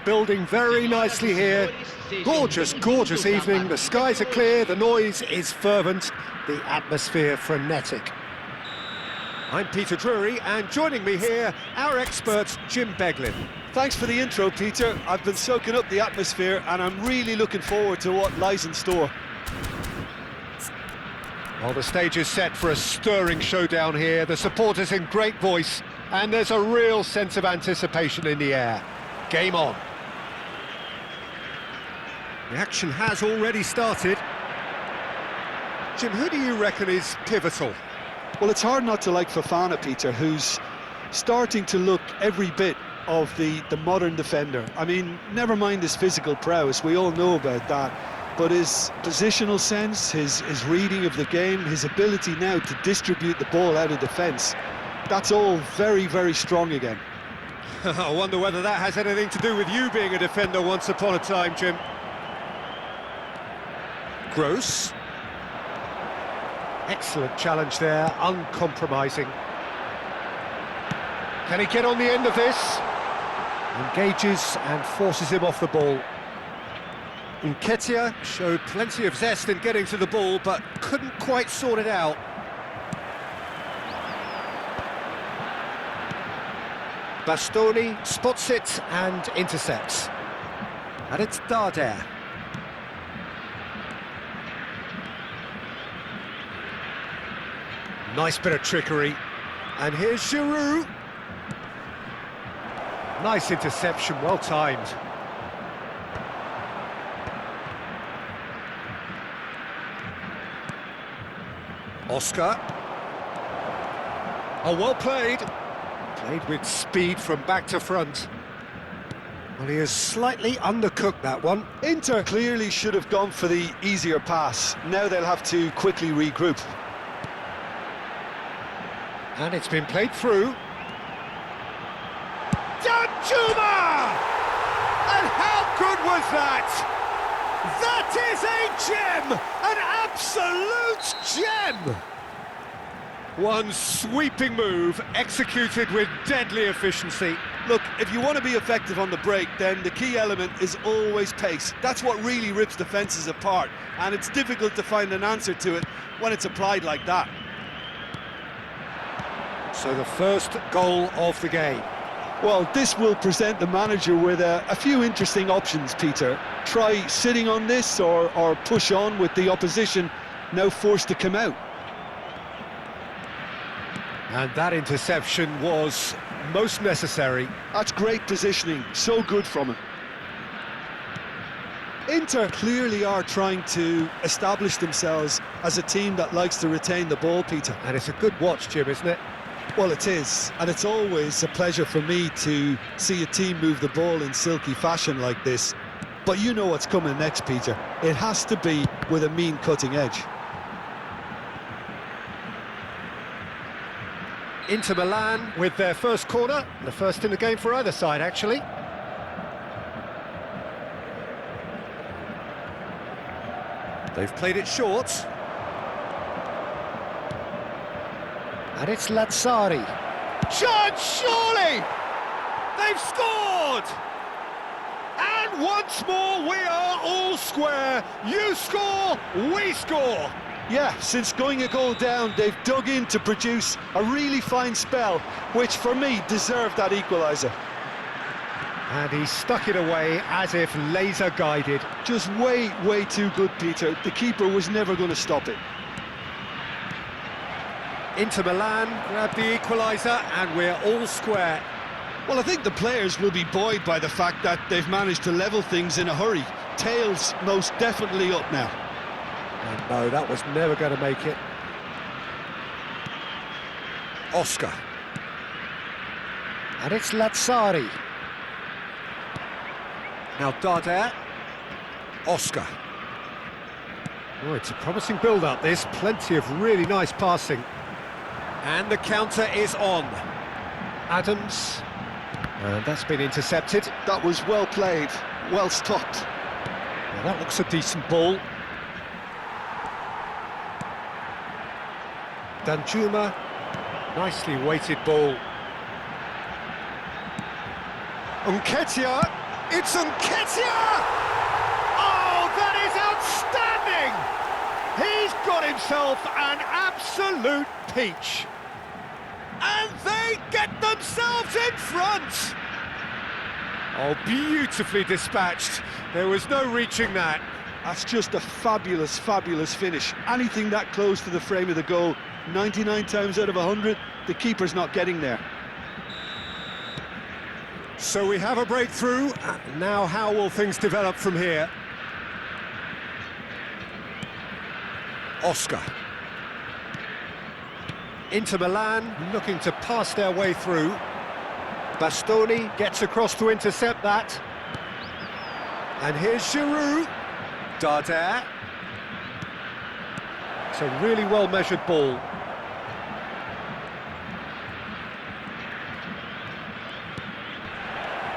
building very nicely here. Gorgeous, gorgeous evening. The skies are clear, the noise is fervent, the atmosphere frenetic. I'm Peter Drury, and joining me here, our expert, Jim Beglin. Thanks for the intro, Peter. I've been soaking up the atmosphere, and I'm really looking forward to what lies in store. Well, the stage is set for a stirring showdown here. The supporters in great voice, and there's a real sense of anticipation in the air. Game on. The action has already started. Jim, who do you reckon is pivotal? Well, it's hard not to like Fofana, Peter, who's starting to look every bit of the modern defender. I mean, never mind his physical prowess, we all know about that. But his positional sense, his reading of the game, his ability now to distribute the ball out of defence, that's all very, very strong again. I wonder whether that has anything to do with you being a defender once upon a time, Jim. Gross. Excellent challenge there, uncompromising. Can he get on the end of this? Engages and forces him off the ball. Nketiah showed plenty of zest in getting to the ball, but couldn't quite sort it out. Bastoni spots it and intercepts. And it's Darder. Nice bit of trickery. And here's Giroud. Nice interception, well timed. Oscar. Oh, well played. Played with speed from back to front. Well, he has slightly undercooked that one. Inter clearly should have gone for the easier pass. Now they'll have to quickly regroup. And it's been played through. Danjuma! And how good was that? That is a gem! An absolute gem! One sweeping move, executed with deadly efficiency. Look, if you want to be effective on the break, then the key element is always pace. That's what really rips defences apart, and it's difficult to find an answer to it when it's applied like that. So the first goal of the game. Well, this will present the manager with a few interesting options, Peter. Try sitting on this or push on with the opposition now forced to come out. And that interception was most necessary. That's great positioning, so good from him. Inter clearly are trying to establish themselves as a team that likes to retain the ball, Peter. And it's a good watch, Jim, isn't it? Well, it is, and it's always a pleasure for me to see a team move the ball in silky fashion like this. But you know what's coming next, Peter. It has to be with a mean cutting edge. Inter Milan with their first corner, the first in the game for either side, actually. They've played it short. And it's Lazzari. Chance, surely! They've scored! And once more, we are all square. You score, we score. Yeah, since going a goal down, they've dug in to produce a really fine spell, which for me deserved that equaliser. And he stuck it away as if laser guided. Just way, way too good, Peter. The keeper was never going to stop it. Inter Milan grab the equaliser and we're all square. Well, I think the players will be buoyed by the fact that they've managed to level things in a hurry. Tails most definitely up now. And no, that was never going to make it. Oscar. And it's Lazzari. Now Darder. Oscar. Oh, it's a promising build-up, this. Plenty of really nice passing. And the counter is on. Adams. And that's been intercepted. That was well played, well stopped. Well, that looks a decent ball. Danjuma. Nicely weighted ball. Nketiah. It's Nketiah! Oh, that is outstanding! He's got himself an absolute peach. And they get themselves in front! Oh, beautifully dispatched. There was no reaching that. That's just a fabulous, fabulous finish. Anything that close to the frame of the goal, 99 times out of 100, the keeper's not getting there. So we have a breakthrough. Now how will things develop from here? Oscar. Inter Milan looking to pass their way through. Bastoni gets across to intercept that. And here's Giroud. Darder. It's a really well-measured ball.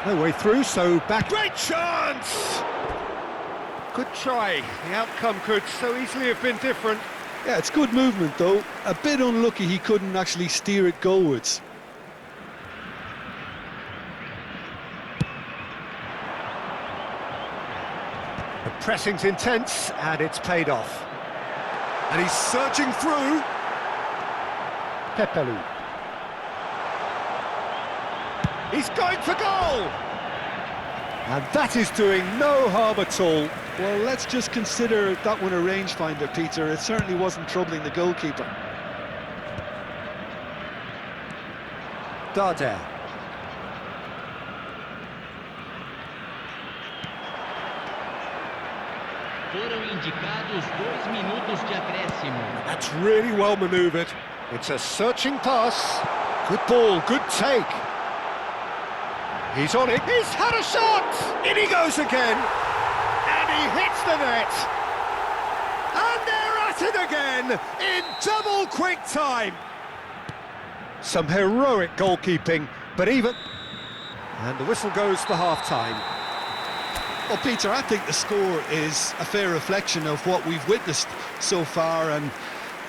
No way through, so back. Great chance! Good try. The outcome could so easily have been different. Yeah, it's good movement though. A bit unlucky he couldn't actually steer it goalwards. The pressing's intense, and it's paid off. And he's searching through. Pepelu. He's going for goal! And that is doing no harm at all. Well, let's just consider that one a rangefinder, Peter. It certainly wasn't troubling the goalkeeper. Darder. Foram indicados 2 minutos de acréscimo. That's really well manoeuvred. It's a searching pass. Good ball, good take. He's on it. He's had a shot! In he goes again. And he hits the net. And they're at it again in double quick time. Some heroic goalkeeping, but even... And the whistle goes for half-time. Well, Peter, I think the score is a fair reflection of what we've witnessed so far, and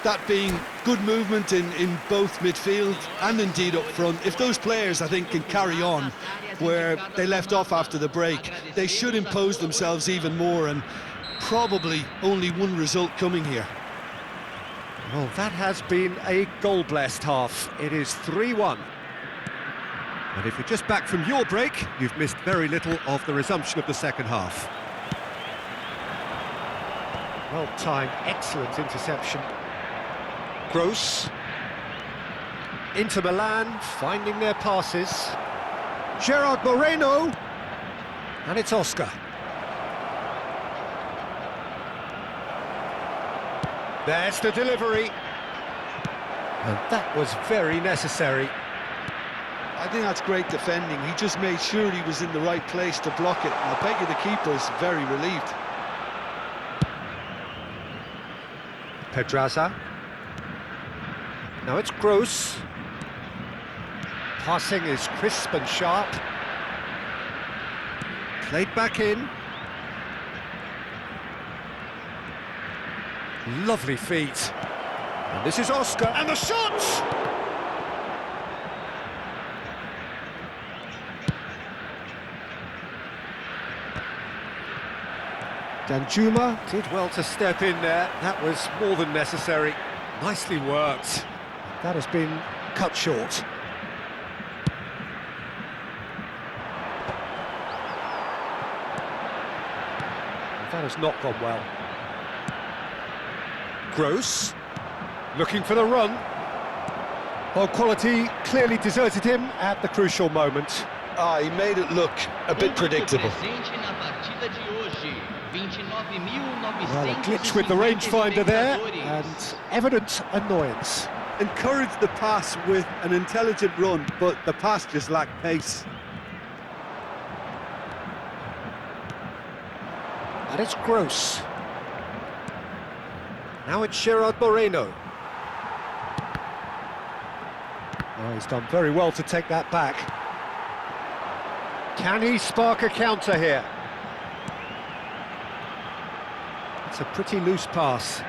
that being good movement in both midfield and indeed up front. If those players, I think, can carry on where they left off after the break, they should impose themselves even more, and probably only one result coming here. Well, that has been a goal-blessed half. It is 3-1. And if you're just back from your break, you've missed very little of the resumption of the second half. Well-timed, excellent interception. Gross. Inter Milan finding their passes. Gerard Moreno. And it's Oscar. There's the delivery. And that was very necessary. I think that's great defending. He just made sure he was in the right place to block it. And I bet you the keeper's very relieved. Pedraza. Now it's Gross. Passing is crisp and sharp. Played back in. Lovely feet. And this is Oscar. And the shot! Danjuma did well to step in there. That was more than necessary. Nicely worked. That has been cut short. That has not gone well. Gross, looking for the run. Well, quality clearly deserted him at the crucial moment. He made it look a bit predictable. Well, a glitch with the rangefinder there, and evident annoyance. Encouraged the pass with an intelligent run, but the pass just lacked pace. And it's Gross. Now it's Gerard Moreno. Oh, he's done very well to take that back. Can he spark a counter here? It's a pretty loose pass.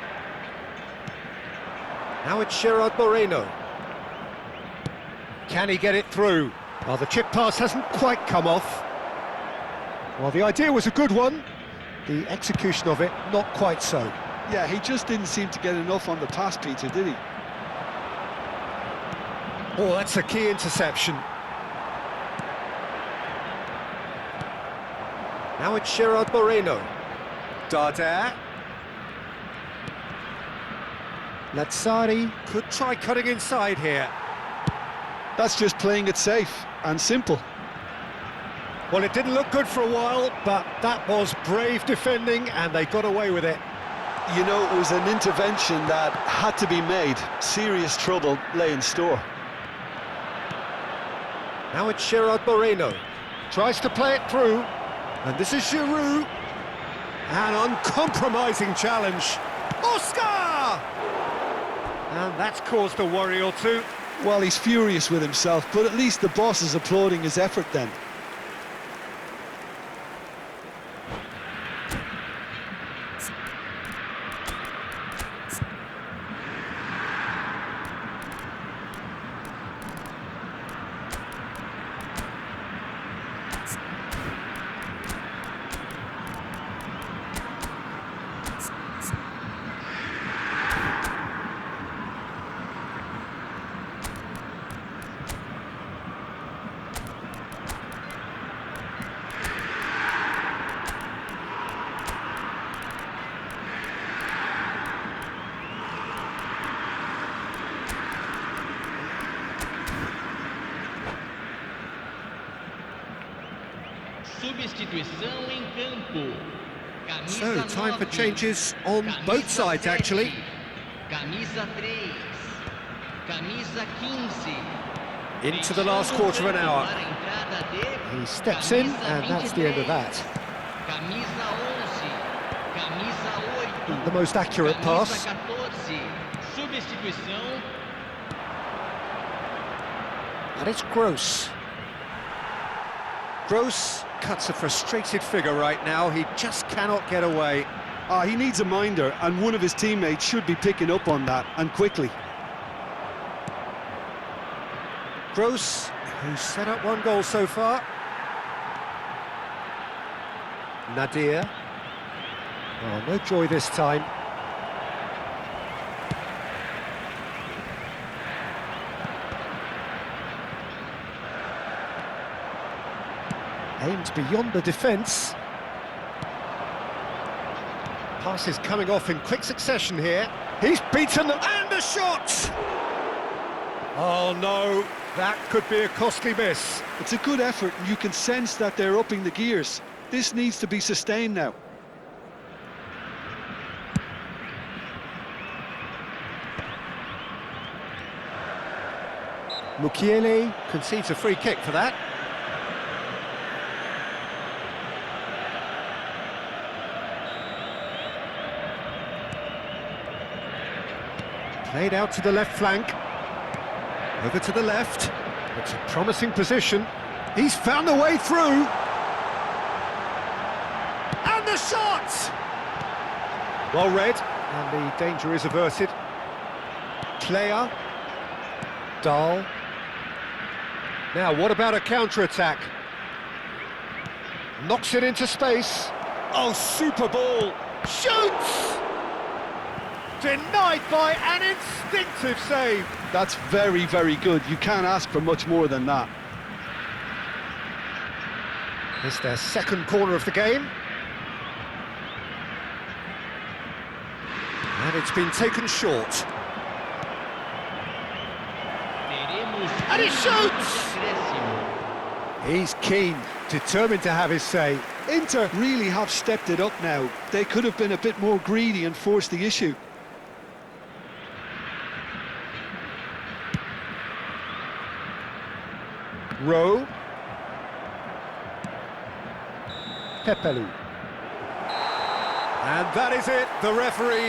Now it's Gerard Moreno. Can he get it through? Well, the chip pass hasn't quite come off. Well, the idea was a good one. The execution of it, not quite so. Yeah, he just didn't seem to get enough on the pass, Peter, did he? Oh, that's a key interception. Now it's Gerard Moreno. Darder. Lazzari could try cutting inside here. That's just playing it safe and simple. Well, it didn't look good for a while, but that was brave defending, and they got away with it. You know, it was an intervention that had to be made. Serious trouble lay in store. Now it's Gerard Moreno. Tries to play it through. And this is Giroud. An uncompromising challenge. Oscar! And that's caused a worry or two. Well, he's furious with himself, but at least the boss is applauding his effort then. Substituição em campo. So, Camisa time for 9. changes on both sides, actually. Camisa 3. Camisa 15. Into the last quarter of an hour. Para a entrada de He steps in, and that's the end of that. Camisa 11. Camisa 8. The most accurate pass. Camisa 14. Substituição. And it's Gross. Gross cuts a frustrated figure right now. He just cannot get away. He needs a minder, and one of his teammates should be picking up on that, and quickly. Gross, who's set up one goal so far. Nadir. Oh, no joy this time. Aimed beyond the defence. Passes coming off in quick succession here. He's beaten them, and the shot! Oh no, that could be a costly miss. It's a good effort, and you can sense that they're upping the gears. This needs to be sustained now. Mukiele concedes a free kick for that. Played out to the left flank. Over to the left. It's a promising position. He's found a way through. And the shot! Well read, and the danger is averted. Player. Dahl. Now, what about a counter-attack? Knocks it into space. Oh, super ball. Shoots! Denied by an instinctive save. That's very, very good. You can't ask for much more than that. It's their second corner of the game. And it's been taken short. And he shoots! He's keen, determined to have his say. Inter really have stepped it up now. They could have been a bit more greedy and forced the issue. Rowe. Pepelu. And that is it, the referee